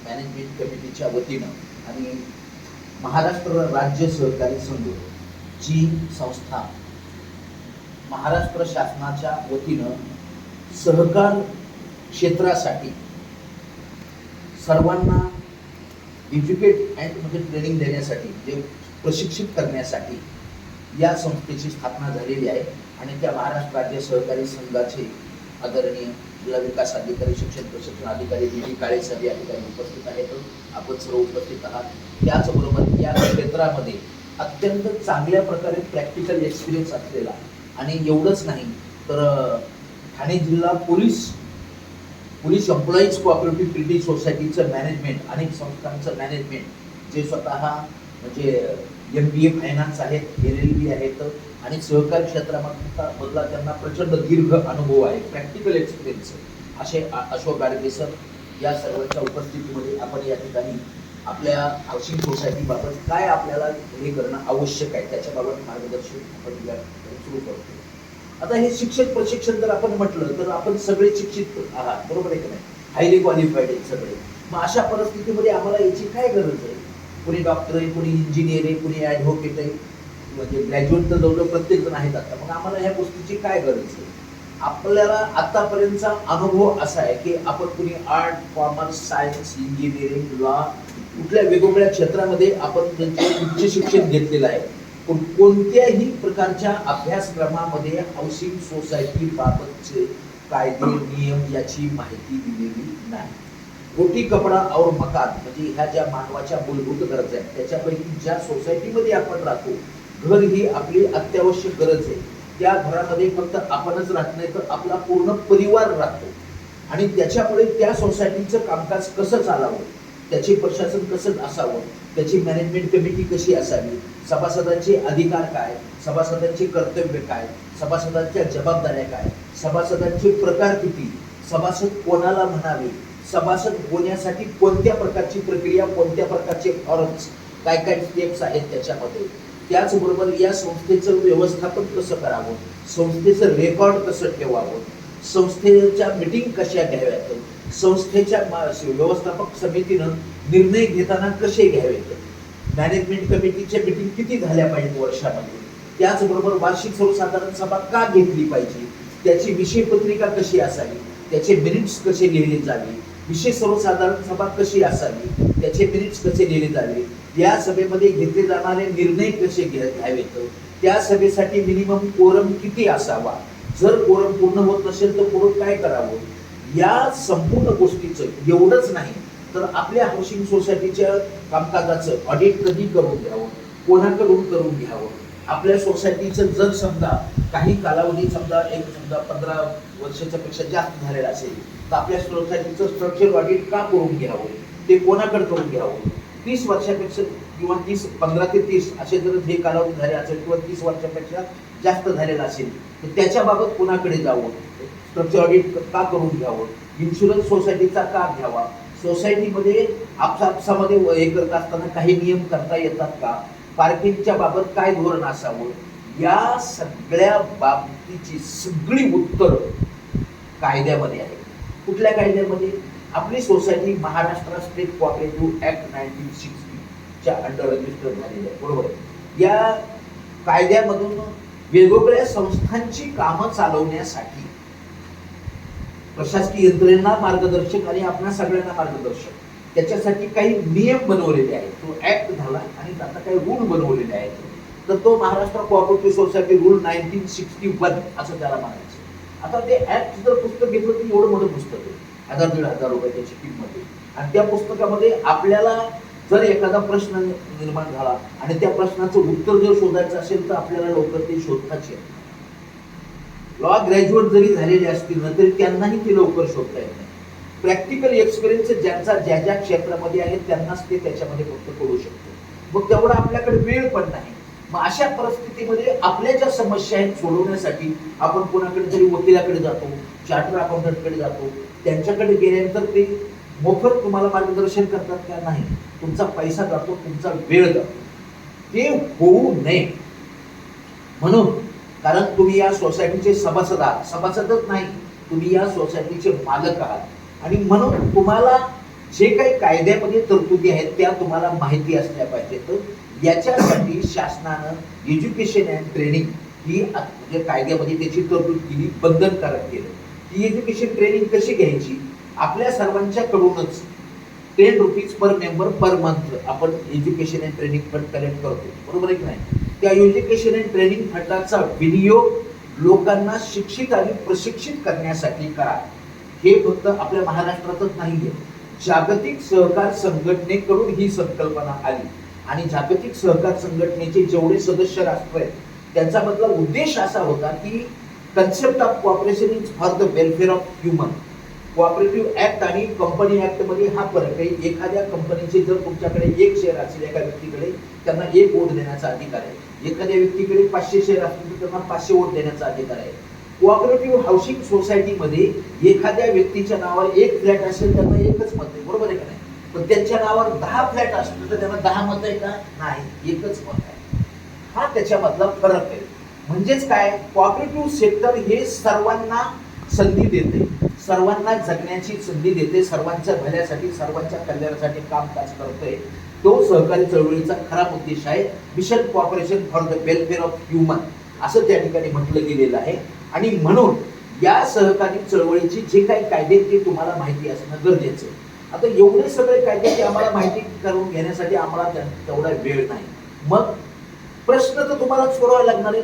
Management कमिटीच्या वतीनं आणि महाराष्ट्र राज्य सहकारी संघ जी संस्था महाराष्ट्र शासनाच्या वतीनं सहकार क्षेत्रासाठी सर्वांना एज्युकेट अँड म्हणजे ट्रेनिंग देण्यासाठी जे प्रशिक्षित करण्यासाठी या संस्थेची स्थापना झालेली आहे आणि त्या महाराष्ट्र राज्य सहकारी संघाचे आदरणीय जिल्हा विकास अधिकारी शिक्षण प्रशिक्षण अधिकारी डी काळे साहेब या ठिकाणी उपस्थित आहेत. आपण सर्व उपस्थित आहात. त्याचबरोबर या क्षेत्रामध्ये अत्यंत चांगल्या प्रकारे प्रॅक्टिकल एक्सपिरियन्स असलेला आणि एवढंच नाही तर ठाणे जिल्हा पोलीस एम्प्लॉईज कोऑपरेटिव्ह क्रेडिट सोसायटीचं मॅनेजमेंट अनेक संस्थांचं मॅनेजमेंट जे स्वतः म्हणजे MBA फायनान्स आहेत, LLB आहेत आणि सहकार क्षेत्रामधला त्यांना प्रचंड दीर्घ अनुभव आहे, प्रॅक्टिकल एक्सपिरियन्स असे अशोक गाडगे सर या सर्वांच्या उपस्थितीमध्ये आपण या ठिकाणी आपल्या हाऊसिंग सोसायटीबाबत काय आपल्याला हे करणं आवश्यक आहे त्याच्याबाबत मार्गदर्शन आपण सुरू करतो. आता हे शिक्षण प्रशिक्षण जर आपण म्हटलं तर आपण सगळे शिक्षित आहात, बरोबर आहे की नाही, हायली क्वालिफाईड आहेत सगळे. मग अशा परिस्थितीमध्ये आम्हाला याची काय गरज आहे? कोणी डॉक्टर आहे, कोणी इंजिनियर आहे, कोणी ॲडव्होकेट आहे, म्हणजे ग्रॅज्युएट तर जवळ प्रत्येक जण आहेत. आता मग आम्हाला ह्या गोष्टीची काय गरज आहे? आपल्याला आतापर्यंतचा अनुभव असा आहे की आपण कुणी art, commerce, science, engineering, law कुठल्या वेगवेगळ्या क्षेत्रामध्ये आपण त्यांचे उच्च शिक्षण घेतलेलं आहे. पण कोणत्याही प्रकारच्या अभ्यासक्रमामध्ये हाऊसिंग सोसायटी बाबतचे कायदे नियम याची माहिती दिलेली नाही. रोटी कपडा और मकान म्हणजे ह्या ज्या मानवाच्या मूलभूत गरजा आहेत त्याच्यापैकी ज्या सोसायटीमध्ये आपण राहतो, घर ही आपली अत्यावश्यक गरज आहे. त्या घरामध्ये फक्त आपणच राहत नाही तर आपला पूर्ण परिवार राहतो आणि त्याच्यामुळे त्या सोसायटीचं कामकाज कसं चालावं, त्याचे प्रशासन कसं असावं, त्याची मॅनेजमेंट कमिटी कशी असावी, सभासदांचे अधिकार काय, सभासदांचे कर्तव्य काय, सभासदांच्या जबाबदाऱ्या काय, सभासदांचे प्रकार किती, सभासद कोणाला म्हणावे, सभासद होण्यासाठी कोणत्या प्रकारची प्रक्रिया, कोणत्या प्रकारचे फॉर्म्स, काय काय स्टेप्स आहेत त्याच्यामध्ये. त्याचबरोबर या संस्थेचं व्यवस्थापन कसं करावं, संस्थेचं रेकॉर्ड कसं ठेवावं, संस्थेच्या मीटिंग कशा घ्याव्यात, संस्थेच्या व्यवस्थापक समितीनं निर्णय घेताना कसे घ्यावेत, मॅनेजमेंट कमिटीच्या मीटिंग किती झाल्या पाहिजेत वर्षामध्ये, त्याचबरोबर वार्षिक सर्वसाधारण सभा का घेतली पाहिजे, त्याची विषय पत्रिका कशी असावी, त्याचे मिनिट्स कसे लिहिले जावे, विशेष सर्वसाधारण सभा कशी असावी, त्याचे मिनिट्स कसे लिहिले जावे, या सभेमध्ये घेतले जाणारे निर्णय कसे घ्यावेत, त्या सभेसाठी मिनिमम कोरम किती असावा, जर कोरम पूर्ण होत नसेल तर पुढे काय करावं, या संपूर्ण गोष्टीचं एवढंच नाही तर आपल्या हाऊसिंग सोसायटीच्या कामकाजाचं ऑडिट कधी करून घ्यावं, कोणाकडून करून घ्यावं, आपल्या सोसायटीचं जर समजा काही कालावधी समजा 15 वर्षाच्या पेक्षा जास्त झालेला असेल तर आपल्या सोसायटीचं स्ट्रक्चर ऑडिट का करून घ्यावं, ते कोणाकडे करून घ्यावं, 30 वर्षापेक्षा किंवा 15 ते 30 असे जर हे कालावधी झाले असेल किंवा 30 वर्षापेक्षा जास्त झालेला असेल तर त्याच्याबाबत कोणाकडे जावं, स्ट्रक्चर ऑडिट का करून घ्यावं, इन्शुरन्स सोसायटीचा का घ्यावा, सोसायटीमध्ये आपसामध्ये हे करत असताना काही नियम करता येतात का, पार्किंगच्या बाबत काय धोरण असावं, या सगळ्या बाबतीची सगळी उत्तर कायद्यामध्ये आहे. कुठल्या कायद्यामध्ये? आपली society Maharashtra state cooperative act 1960 च्या अंडर रजिस्टर झालेली आहे, बरोबर. या कायद्यामधून वेगवेगळ्या संस्थांची कामं चालवण्यासाठी प्रशासकीय यंत्रणा मार्गदर्शक आणि आपल्या सगळ्यांना मार्गदर्शक त्याच्यासाठी काही नियम बनवलेले आहेत. तो ऍक्ट झाला आणि आता काही रूल बनवलेले आहेत. तर तो महाराष्ट्र कोऑपरेटिव्ह सोसायटी रूल 1961 असं त्याला म्हणायचं. आता ते ऍक्ट जर पुस्तक घेतलं तर एवढं मोठं पुस्तक आहे, 1000-1500 रुपये त्याची किंमत आहे. आणि त्या पुस्तकामध्ये आपल्याला जर एखादा प्रश्न निर्माण झाला आणि त्या प्रश्नाचं उत्तर जर शोधायचं असेल तर आपल्याला लवकर ते शोधताच येत. लॉ ग्रॅज्युएट जरी झालेले असतील ना तरी त्यांनाही ते लवकर शोधता येत नाही. प्रॅक्टिकल एक्सपिरियन्स ज्यांचा ज्या ज्या क्षेत्रामध्ये आहे त्यांनाच ते त्याच्यामध्ये फक्त करू शकतो. मग तेवढा आपल्याकडे वेळ पण नाही. मग अशा परिस्थितीमध्ये आपल्या ज्या समस्या आहेत सोडवण्यासाठी आपण कोणाकडे तरी वकिलाकडे जातो, चार्टर अकाउंटंटकडे जातो. त्यांच्याकडे गेल्यानंतर ते मोफत तुम्हाला मार्गदर्शन करतात का? नाही. तुमचा पैसा जातो, तुमचा वेळ जातो. ते होऊ नये म्हणून, कारण तुम्ही या सोसायटीचे सभासद आहात, सभासदच नाही तुम्ही या सोसायटीचे मालक आहात आणि म्हणून तुम्हाला जे काही कायद्यामध्ये तरतुदी आहेत त्या तुम्हाला माहिती असल्या पाहिजेत। याच्यासाठी शासनानं एज्युकेशन अँड ट्रेनिंग ही म्हणजे कायद्यामध्ये त्याची तरतूद केली, बंधनकारक केलं। ही एज्युकेशन ट्रेनिंग कशी घ्यायची? आपल्या सर्वांच्याकडूनच 10 rupees per member per month आपण education and training fund collect करतो, बरोबर आहे की नाही? त्या एज्युकेशन अँड ट्रेनिंग फंडाचा विनियोग लोकांना शिक्षित आणि प्रशिक्षित करण्यासाठी करा। हे फक्त आपल्या महाराष्ट्रातच नाहीये, जागतिक सहकार संघटनेकडून ही संकल्पना आली आणि जागतिक सहकार संघटनेचे जेवढे सदस्य राष्ट्र आहेत त्यांचा मधला उद्देश असा होता की concept of cooperation is for the welfare of human. Cooperative act आणि कंपनी ऍक्ट मध्ये हा फरक आहे। एखाद्या कंपनीचे जर तुमच्याकडे 1 शेअर असेल एका व्यक्तीकडे, त्यांना 1 वोट देण्याचा अधिकार आहे। एखाद्या व्यक्तीकडे 500 शेअर असतील तर त्यांना 500 वोट देण्याचा अधिकार आहे। कोऑपरेटिव्ह हाऊसिंग सोसायटीमध्ये एखाद्या व्यक्तीच्या नावावर 1 फ्लॅट असेल त्यांना 1च मत आहे, बरोबर आहे का नाही? पण त्यांच्या नावावर 10 फ्लॅट असतील तर त्यांना 10 मत आहे का? नाही, 1च मत आहे। हा त्याच्यामधला फरक आहे। म्हणजेच काय, कोऑपरेटिव्ह सेक्टर हे सर्वांना संधी देते, सर्वांना जगण्याची संधी देते, सर्वांच्या भल्यासाठी सर्वांच्या कल्याणासाठी कामकाज करतोय। तो सहकारी चळवळीचा खरा उद्देश आहे। Mission cooperation for the welfare of human असं त्या ठिकाणी म्हटलं गेलेलं आहे। आणि म्हणून या सहकारी चळवळीची जे काही कायदे ते तुम्हाला माहिती असणं गरजेचं आहे। आता एवढे सगळे कायदे ते आम्हाला माहिती करून घेण्यासाठी आम्हाला तेवढा वेळ नाही। मग प्रश्न तर तुम्हाला सोडवायला लागणार आहे।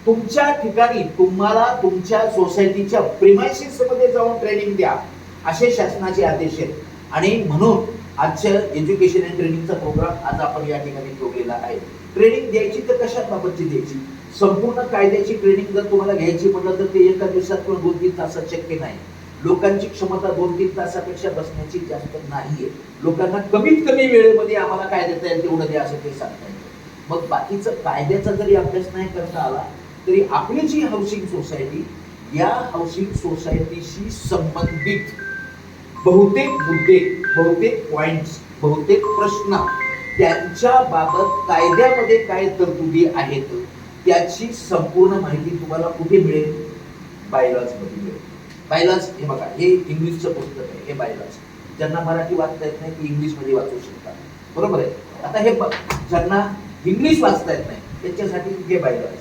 तुमच्या ठिकाणी तुम्हाला तुमच्या सोसायटीच्या प्रिमायसिस मध्ये जाऊन ट्रेनिंग द्या असे शासनाचे आदेश आहेत। आणि म्हणून आजच्या एज्युकेशन अँड ट्रेनिंगचा प्रोग्राम आज आपण या ठिकाणी ठेवलेला आहे। ट्रेनिंग द्यायची तर कशा बाबतची द्यायची? संपूर्ण कायद्याची ट्रेनिंग जर तुम्हाला घ्यायची म्हटलं तर ते एका दिवसात किंवा 2-3 तासात शक्य नाही। लोकांची क्षमता 2-3 तासापेक्षा बसण्याची जास्त नाहीये। लोकांना कमीत कमी वेळेमध्ये आम्हाला काय देता येईल तेवढं द्या असं ते सांगता येईल। मग बाकीचं कायद्याचा जरी अभ्यास नाही करता आला तरी आपली जी हाऊसिंग सोसायटी, या हाऊसिंग सोसायटीशी संबंधित बहुतेक मुद्दे, बहुतेक पॉइंट्स, बहुतेक प्रश्न त्यांच्या बाबत कायद्यामध्ये काय तरतुदी आहेत त्याची संपूर्ण माहिती तुम्हाला कुठे मिळेल? बायलॉज मध्ये मिळेल। बायलॉज हे बघा, हे इंग्लिशचं पुस्तक आहे, हे बायलॉज। ज्यांना मराठी वाचता येत नाही ते इंग्लिश मध्ये वाचू शकतात, बरोबर आहे? आता हे ज्यांना इंग्लिश वाचता येत नाही त्यांच्यासाठी हे बायलॉज,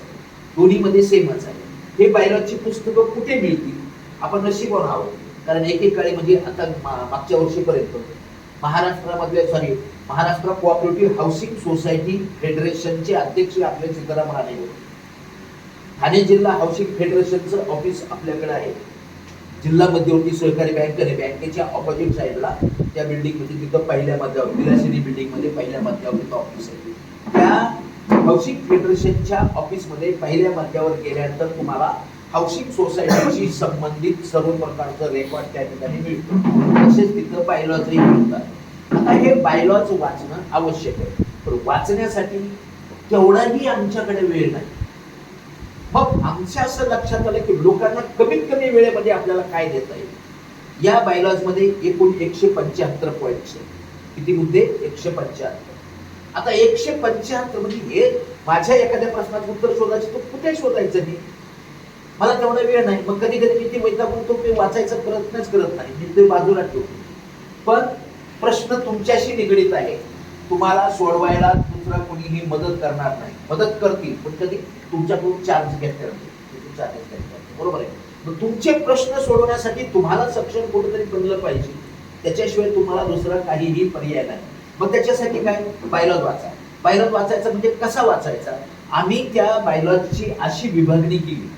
दोन्हीमध्ये सेमच आहे। हे बायलॉजची पुस्तकं कुठे मिळतील? आपण नशीबवान आहोत, कारण एकेकाळी म्हणजे आता मागच्या वर्षीपर्यंत महाराष्ट्र कोऑपरेटिव्ह हाऊसिंग सोसायटी फेडरेशनचे अध्यक्ष आपले सीताराम राणे होते। ठाणे जिल्हा हाऊसिंग फेडरेशनचं ऑफिस आपल्याकडे आहे। जिल्हा मध्यवर्ती सहकारी बँक आणि बँकेच्या ऑपोजिट साईडला त्या बिल्डिंग मध्ये, तिथं पहिल्या मजल्यावर विलासिनी बिल्डिंग मध्ये पहिल्या मजल्यावर तिथं ऑफिस आहे। त्या हाऊसिंग फेडरेशनच्या ऑफिस मध्ये पहिल्या मजल्यावर गेल्यानंतर तुम्हाला हाऊसिंग सोसायटीशी संबंधित सर्व प्रकारचं रेकॉर्ड त्या ठिकाणी मिळतं। तसेच तिथं बायलॉजही मिळतात। आता हे बायलॉज वाचणं आवश्यक आहे, पण वाचण्यासाठी तेवढाही आमच्याकडे वेळ नाही। मग आमच्या असं लक्षात आलं की लोकांना कमीत कमी वेळेमध्ये आपल्याला काय देता येईल। या बायलॉज मध्ये एकूण 175 पॉइंट्स आहेत। किती मुद्दे? 175। आता 175 म्हणजे हे माझ्या एखाद्या प्रश्नाचं उत्तर शोधायचं तो कुठे शोधायचं नाही, मला तेवढा वेळ नाही। मग कधी कधी मी ते वैतागून तो वाचायचा प्रयत्नच करत नाही, मी ते बाजूला ठेवतो। पण प्रश्न तुमच्याशी निगडीत आहे, तुम्हाला सोडवायला दुसरा कोणीही मदत करणार नाही। मदत करतील पण कधी तुमच्याकडून चार्ज घेतला नाही, बरोबर आहे? मग तुमचे प्रश्न सोडवण्यासाठी तुम्हाला सक्षम कुठेतरी बनलं पाहिजे, त्याच्याशिवाय तुम्हाला दुसरा काहीही पर्याय नाही। मग त्याच्यासाठी काय? बायलॉज वाचा। बायलॉज वाचायचा म्हणजे कसा वाचायचा? आम्ही त्या बायलॉजची अशी विभागणी केली,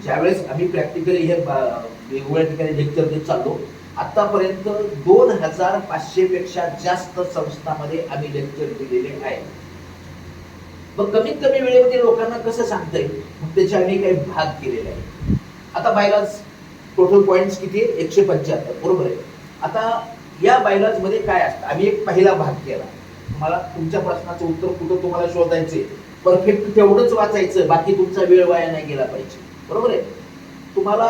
ज्यावेळेस आम्ही प्रॅक्टिकली हे वेगवेगळ्या ठिकाणी लेक्चर देत चाललो, आतापर्यंत 2500 पेक्षा जास्त संस्थांमध्ये आम्ही लेक्चर दिलेले आहे। मग कमीत कमी वेळेमध्ये लोकांना कसं सांगता येईल, मग त्याचे आम्ही काही भाग केलेले आहे। आता बायलॉज टोटल पॉइंट्स किती आहे? 175, बरोबर आहे? आता या बायलॉज मध्ये काय असतं? आम्ही एक पहिला भाग केला, तुम्हाला तुमच्या प्रश्नाचं उत्तर कुठं तुम्हाला शोधायचे, परफेक्ट तेवढंच वाचायचं, बाकी तुमचा वेळ वाया नाही गेला पाहिजे, बरोबर आहे? तुम्हाला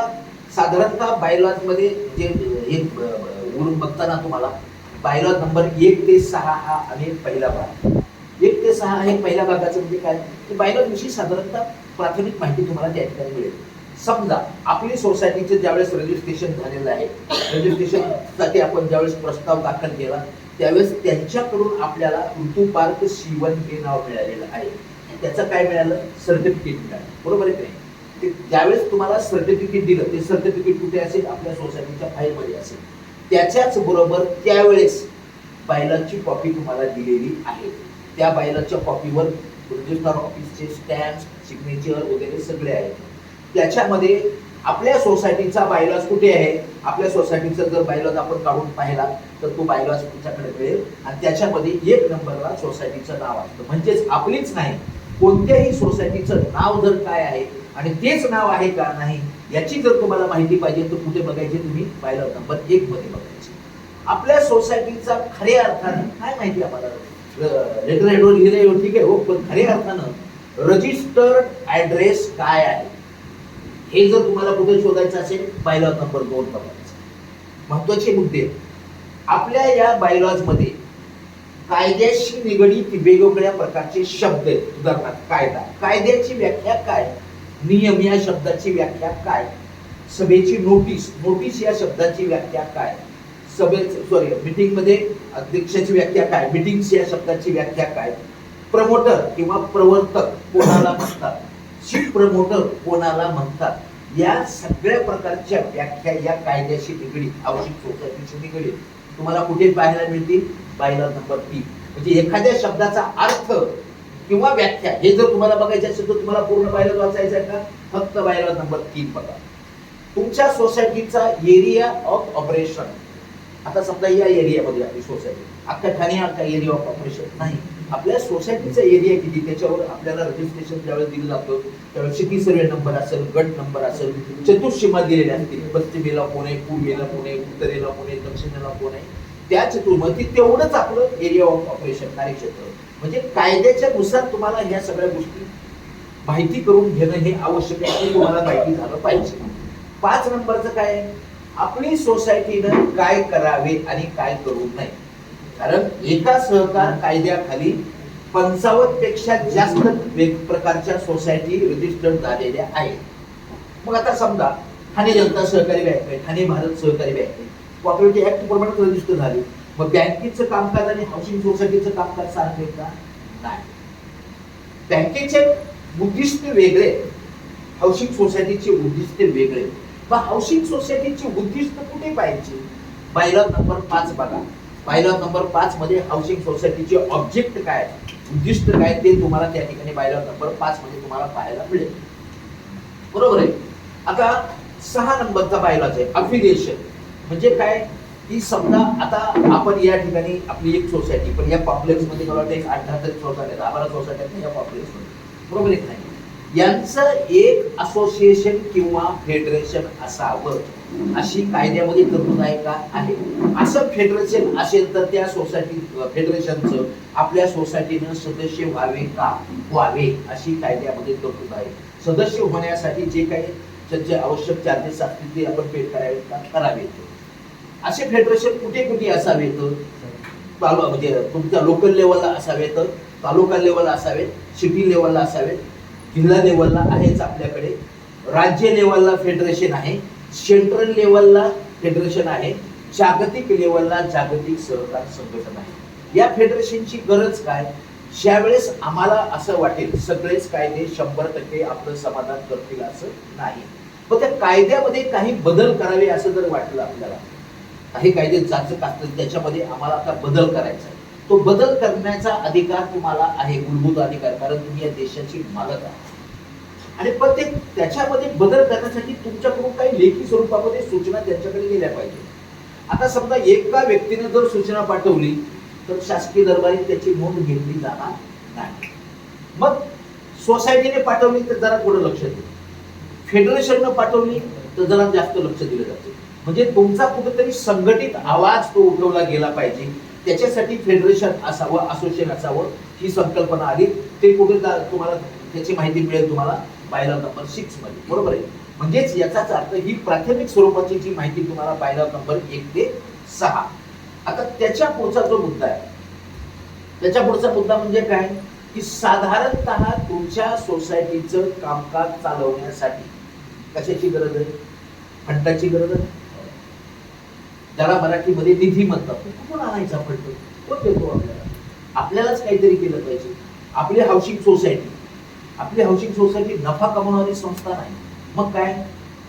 साधारणतः बायलॉज मध्ये जे हे वरून बघताना तुम्हाला बायलॉज नंबर 1 ते 6 हा आणि पहिला भाग, 1 ते 6 हे पहिल्या भागाचं म्हणजे काय? बायलॉज विषयी साधारणतः प्राथमिक माहिती तुम्हाला त्या ठिकाणी मिळेल। समजा आपली सोसायटीचे ज्यावेळेस रजिस्ट्रेशन झालेलं आहे, रजिस्ट्रेशन साठी आपण ज्यावेळेस प्रस्ताव दाखल केला त्यावेळेस त्यांच्याकडून आपल्याला ऋतू पार्क C1 हे नाव मिळालेलं आहे. त्याचं काय मिळालं? सर्टिफिकेट मिळालं. बरोबर आहे की नाही? ते ज्यावेळेस तुम्हाला सर्टिफिकेट दिलं ते सर्टिफिकेट कुठे असेल? आपल्या सोसायटीच्या फाईलमध्ये असेल. त्याच्याच बरोबर त्यावेळेस बायलॉची कॉपी तुम्हाला दिलेली आहे. त्या बायलॉच्या कॉपीवर रजिस्ट्रार ऑफिसचे स्टॅम्प, सिग्नेचर वगैरे सगळे आहेत. त्याच्यामध्ये आपल्या सोसायटीचा बायलॉज कुठे आहे? आपल्या सोसायटीचा जर बायलॉज आपण काढून पाहिला तर तो बायलॉज तुमच्याकडे मिळेल आणि त्याच्यामध्ये 1 नंबरला सोसायटीचं नाव असतं. म्हणजेच आपलीच नाही, कोणत्याही सोसायटीचं नाव जर काय आहे आणि तेच नाव आहे का नाही याची जर तुम्हाला माहिती पाहिजे तर कुठे बघायची? तुम्ही बायलॉज नंबर 1 मध्ये बघायची. आपल्या सोसायटीचा खऱ्या अर्थानं काय माहिती आम्हाला? लेटर हेडवर लिहिलंय ठीक आहे हो, पण खऱ्या अर्थानं रजिस्टर्ड ऍड्रेस काय आहे हे जर तुम्हाला कुठे शोधायचं असेल बायलॉज नंबर 2 बघायचा. महत्वाचे मुद्दे आपल्या या बायलॉज मध्ये कायद्याशी निगडीत वेगवेगळ्या प्रकारचे शब्द आहेत. उदाहरणार्थ कायदा, कायद्याची व्याख्या काय? नियम या शब्दाची व्याख्या काय? सभेची नोटीस, नोटीस या शब्दाची व्याख्या काय? मीटिंग मध्ये अध्यक्षाची व्याख्या काय? मीटिंग्स या शब्दाची व्याख्या काय? प्रमोटर किंवा प्रवर्तक कोणाला म्हणतात? चीफ प्रमोटर कोणाला म्हणतात? या सगळ्या प्रकारच्या व्याख्या या कायद्याशी निगडीत, हाऊसिंग सोसायटीशी निगडीत तुम्हाला कुठे पाहायला मिळतील? Bylaws number 3. म्हणजे एखाद्या शब्दाचा अर्थ किंवा व्याख्या हे जर तुम्हाला बघायचे असेल तर तुम्हाला पूर्ण बायलॉज वाचायचं आहे का? फक्त बायलॉज नंबर 3 बघा. तुमच्या सोसायटीचा एरिया ऑफ ऑपरेशन. आता समजा या एरियामध्ये आपली सोसायटी, अख्खा ठाणे अख्खा एरिया ऑफ ऑपरेशन नाही, आपल्या सोसायटीचा एरिया किती त्याच्यावर आपल्याला रजिस्ट्रेशन ज्यावेळेस दिलं जातं त्यावेळेस सिटी सर्वे नंबर असेल, गट नंबर असेल, चतुर्सीमा दिलेल्या असतील. पश्चिमेला कोण आहे, पूर्वेला कोण आहे, उत्तरेला कोण आहे, दक्षिणेला कोण आहे, त्या चतुर्माती तेवढंच आपलं एरिया ऑफ ऑपरेशन कार्यक्षेत्र. म्हणजे कायद्याच्या नुसार तुम्हाला ह्या सगळ्या गोष्टी माहिती करून घेणं हे आवश्यक आहे, हे तुम्हाला माहिती झालं पाहिजे. 5 नंबरचं काय आहे? आपली सोसायटीनं काय करावे आणि काय करू नये. कारण एका सहकार कायद्याखाली 55 पेक्षा जास्त प्रकारच्या सोसायटी रजिस्टर्ड झालेल्या आहेत. मग आता समजा ठाणे जनता सहकारी बँक आहे, ठाणे भारत सहकारी बँक आहे, कॉपरेटिव्ह ऍक्ट प्रमाणे रजिस्टर झाली. मग बँकेचं कामकाज आणि हाऊसिंग सोसायटीचं कामकाज सारखं आहे का? नाही. बँकेचे उद्दिष्ट वेगळे, हाऊसिंग सोसायटीचे उद्दिष्ट वेगळे. मग हाऊसिंग सोसायटीचे उद्दिष्ट कुठे पाहिजे? बायलॉज नंबर 5 बघा. बायलॉज नंबर 5 मध्ये हाऊसिंग सोसायटीचे ऑब्जेक्ट काय, उद्दिष्ट काय ते तुम्हाला त्या ठिकाणी बायलॉज नंबर 5 मध्ये तुम्हाला पाहायला मिळेल. बरोबर आहे. आता 6 नंबरचा बायलॉज आहे अफिलिएशन. म्हणजे काय की समजा आता आपण या ठिकाणी आपली एक सोसायटी, पण या कॉम्प्लेक्स मध्ये मला वाटतं एक 8-10 तरी सोसायटी, 10-12 सोसायटी आहेत या कॉम्प्लेक्स मध्ये. बरोबर आहे नाही? यांचं एक असोसिएशन किंवा फेडरेशन असावं अशी कायद्यामध्ये तरतूद आहे का? आहे. असं फेडरेशन असेल तर त्या सोसायटी फेडरेशनचं आपल्या सोसायटीनं सदस्य व्हावे का? व्हावे अशी कायद्यामध्ये तरतूद आहे. सदस्य होण्यासाठी जे काही त्यांचे आवश्यक चार्जेस असतील ते आपण पे करावेत का? करावेत. असे फेडरेशन कुठे कुठे असावेत? म्हणजे तुमच्या लोकल लेवलला असावेत, तालुका लेवलला असावेत, सिटी लेवलला असावेत, जिल्हा लेवलला आहेच आपल्याकडे, राज्य लेवलला फेडरेशन आहे, सेंट्रल लेवलला फेडरेशन आहे, जागतिक लेवलला जागतिक सहकार संघटना आहे. या फेडरेशनची गरज काय? ज्यावेळेस आम्हाला असं वाटेल सगळेच कायदे 100% आपलं समाधान करतील असं नाही, पण त्या कायद्यामध्ये काही बदल करावे असं जर वाटलं आपल्याला, काही कायदे जाचक असतील त्याच्यामध्ये आम्हाला आता बदल करायचा आहे, तो बदल करण्याचा अधिकार तुम्हाला आहे, मूलभूत अधिकार. कारण तुम्ही या देशाची मालक आहात आणि पण ते त्याच्यामध्ये बदल करण्यासाठी तुमच्याकडून काही लेखी स्वरूपामध्ये सूचना त्यांच्याकडे गेल्या पाहिजे. आता समजा एका व्यक्तीने जर सूचना पाठवली तर शासकीय दरबारी त्याची नोंद घेतली जाणार नाही. मग सोसायटीने पाठवली तर जरा थोडं लक्ष देईल, फेडरेशननं पाठवली तर जरा जास्त लक्ष दिलं जाते. म्हणजे तुमचा कुठेतरी संघटित आवाज तो उठवला गेला पाहिजे. त्याच्यासाठी फेडरेशन असावं, असोसिएशन असावं ही संकल्पना आली. ते कुठे तुम्हाला त्याची माहिती मिळेल तुम्हाला बायलॉज नंबर 6 मध्ये. बरोबर आहे. म्हणजेच याचाच अर्थ ही प्राथमिक स्वरूपाची जी माहिती तुम्हाला बायलॉज नंबर 1 ते 6. आता त्याच्या पुढचा जो मुद्दा आहे, त्याच्या पुढचा मुद्दा म्हणजे काय की साधारणतः तुमच्या सोसायटीचं कामकाज चालवण्यासाठी कशाची गरज आहे? फंडाची गरज आहे. त्याला मराठीमध्ये निधी म्हणतात. कुठून आणायचा फंड? कोण देतो आपल्याला? आपल्यालाच काहीतरी केलं पाहिजे. आपली हाऊसिंग सोसायटी नफा कमवणारी संस्था नाही. मग काय,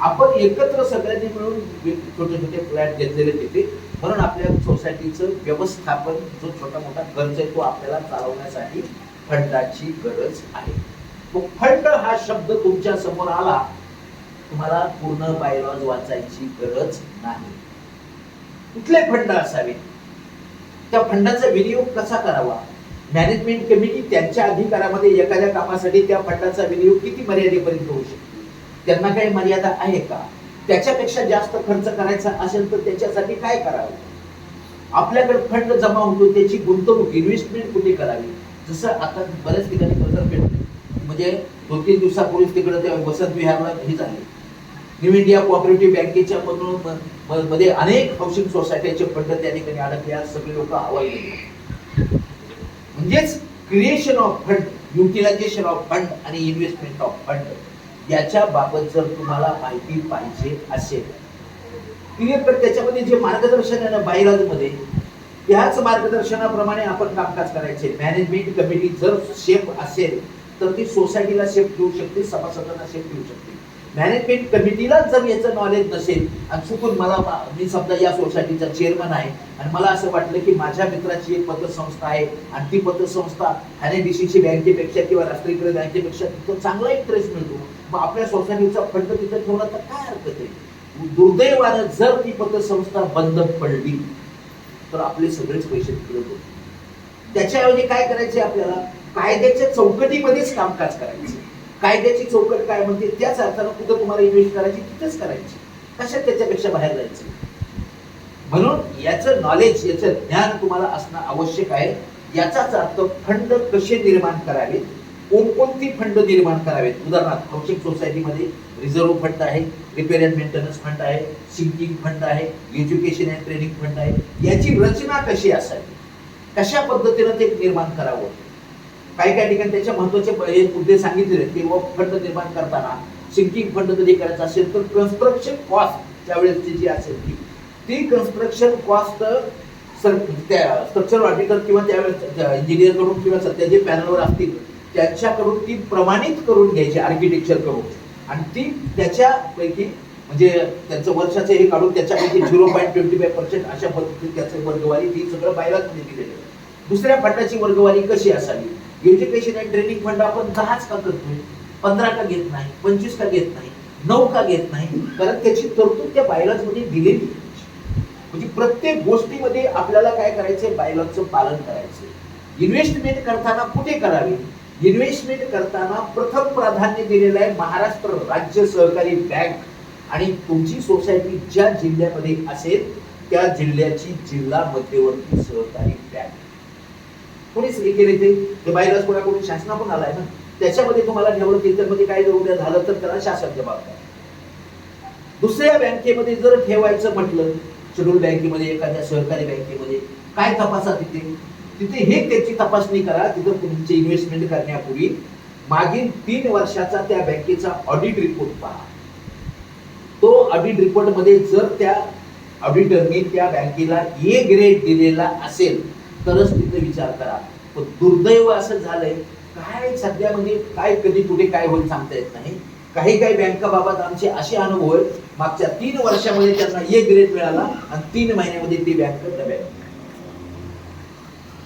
आपण एकत्र सगळ्यांनी मिळून छोटे छोटे फ्लॅट घेतलेले तिथे, म्हणून आपल्या सोसायटीचं व्यवस्थापन, जो छोटा मोठा खर्च आहे तो आपल्याला चालवण्यासाठी फंडाची गरज आहे. तो फंड हा शब्द तुमच्या समोर आला, तुम्हाला पूर्ण बायलॉज वाचायची गरज नाही. कुठले फंड असावे, त्या फंडाचा विनियोग कसा करावा, मॅनेजमेंट कमिटी त्यांच्या अधिकारामध्ये एखाद्या कामासाठी त्या फंडाचा विनियोग किती मर्यादेपर्यंत होऊ शकतो, त्यांना काही मर्यादा आहे का, त्याच्यापेक्षा जास्त खर्च करायचा असेल तर त्याच्यासाठी काय करावं, आपल्याकडे फंड जमा होतो त्याची गुंतवणूक इन्व्हेस्टमेंट कुठे करावी. जसं आता बऱ्याच ठिकाणी बाजारपेठ, म्हणजे 2-3 दिवसापूर्वी तिकडे त्या वसंत विहारला ही झाली, न्यू इंडिया कोऑपरेटिव्ह बँकेच्या मधून मध्ये अनेक हाऊसिंग सोसायटीचे फंड त्या ठिकाणी अडकले. आज सगळे लोक हवाई गेले. म्हणजेच creation of fund, utilisation of fund आणि इन्व्हेस्टमेंट ऑफ फंड याच्या बाबत जर तुम्हाला माहिती पाहिजे असेल क्लिअर, तर त्याच्यामध्ये जे मार्गदर्शन आहे ना बायलॉज मध्ये, त्याच मार्गदर्शनाप्रमाणे आपण कामकाज करायचे. मॅनेजमेंट कमिटी जर शेप असेल तर ती सोसायटीला शेप देऊ शकते, सभासदांना शेप देऊ शकते. मॅनेजमेंट कमिटीला जर याचं नॉलेज नसेल आणि चुकून मी समजा या सोसायटीचा चेअरमन आहे आणि मला असं वाटलं की माझ्या मित्राची एक पतसंस्था आहे आणि ती पतसंस्था NIDCC बँकेपेक्षा किंवा राष्ट्रीयकृत बँकेपेक्षा तिथं चांगला इंटरेस्ट मिळतो, मग आपल्या सोसायटीचा फंड तिथं ठेवला तर काय हरकत आहे. दुर्दैवानं जर ती पतसंस्था बंद पडली तर आपले सगळेच पैसे तिकडे होते. त्याच्याऐवजी काय करायचे, आपल्याला कायद्याच्या चौकटीमध्येच कामकाज करायचे. कायद्याची चौकट काय म्हणते त्याच अर्थानं कुठं तुम्हाला इन्व्हेस्ट करायची तिथेच करायची, कशात त्याच्यापेक्षा बाहेर जायचं. म्हणून याचं नॉलेज, याचं ज्ञान तुम्हाला असणं आवश्यक आहे. याचाच अर्थ फंड कसे निर्माण करावेत, कोणकोणती फंड निर्माण करावेत. उदाहरणार्थ हाऊसिंग सोसायटीमध्ये रिझर्व्ह फंड आहे, रिपेअर अँड मेंटेनन्स फंड आहे, सिंकिंग फंड आहे, एज्युकेशन अँड ट्रेनिंग फंड आहे. याची रचना कशी असावी, कशा पद्धतीनं ते निर्माण करावं. काही ठिकाणी त्याच्या महत्वाचे मुद्दे सांगितले की फंड निर्माण करताना सिंकिंग फंड जरी करायचा असेल तर कन्स्ट्रक्शन कॉस्ट त्यावेळेसची जी असेल ती कन्स्ट्रक्शन कॉस्ट स्ट्रक्चर ऑडिटर किंवा त्यावेळेस इंजिनियर कडून किंवा सध्या जे पॅनलवर असतील त्यांच्याकडून ती प्रमाणित करून घ्यायची आर्किटेक्चर कडून, आणि ती त्याच्यापैकी म्हणजे त्यांचं वर्षाचं हे काढून त्याच्यापैकी 0.25% अशा पद्धतीने त्याचं वर्गवारी ती सगळं बायलॉजमध्ये दिलेलं आहे. दुसऱ्या फंडाची वर्गवारी कशी असावी. एज्युकेशन अँड ट्रेनिंग फंड आपण 10 का करतोय, 15 का घेत नाही, 25 का घेत नाही, 9 का घेत नाही, कारण त्याची तरतूद त्या बायलॉज मध्ये दिलेली आहे. म्हणजे प्रत्येक गोष्टीमध्ये आपल्याला काय करायचंय, बायलॉजचं पालन करायचं. इन्व्हेस्टमेंट करताना कुठे करावी, इन्व्हेस्टमेंट करताना प्रथम प्राधान्य दिलेलं आहे महाराष्ट्र राज्य सहकारी बँक, आणि तुमची सोसायटी ज्या जिल्ह्यामध्ये असेल त्या जिल्ह्याची जिल्हा मध्यवर्ती सहकारी बँक. कोणीच हे केले ते बायलॉज कोणाकडून शासनाकडून आलाय ना, त्याच्यामध्ये तुम्हाला ठेवलं त्याच्यामध्ये काय जर उद्या झालं तर त्याला शासन जबाबदार. दुसऱ्या बँकेमध्ये जर ठेवायचं म्हटलं, शेड्यूल बँकेमध्ये, एखाद्या सहकारी बँकेमध्ये काय तपासा तिथे हे त्याची तपासणी करा. तिथं तुमची इन्व्हेस्टमेंट करण्यापूर्वी मागील 3 वर्षाचा त्या बँकेचा ऑडिट रिपोर्ट पहा. तो ऑडिट रिपोर्ट मध्ये जर त्या ऑडिटरने त्या बँकेला A ग्रेड दिलेला असेल तरच तिथे विचार करा. पण दुर्दैव असं झालंय, काय सध्या म्हणजे काय कधी कुठे काय होईल सांगता येत नाही. काही बँका बाबत आमचे असे अनुभव आहेत, मागच्या 3 वर्षामध्ये त्यांना A ग्रेड मिळाला आणि 3 महिन्यामध्ये ती बँक डब्यात.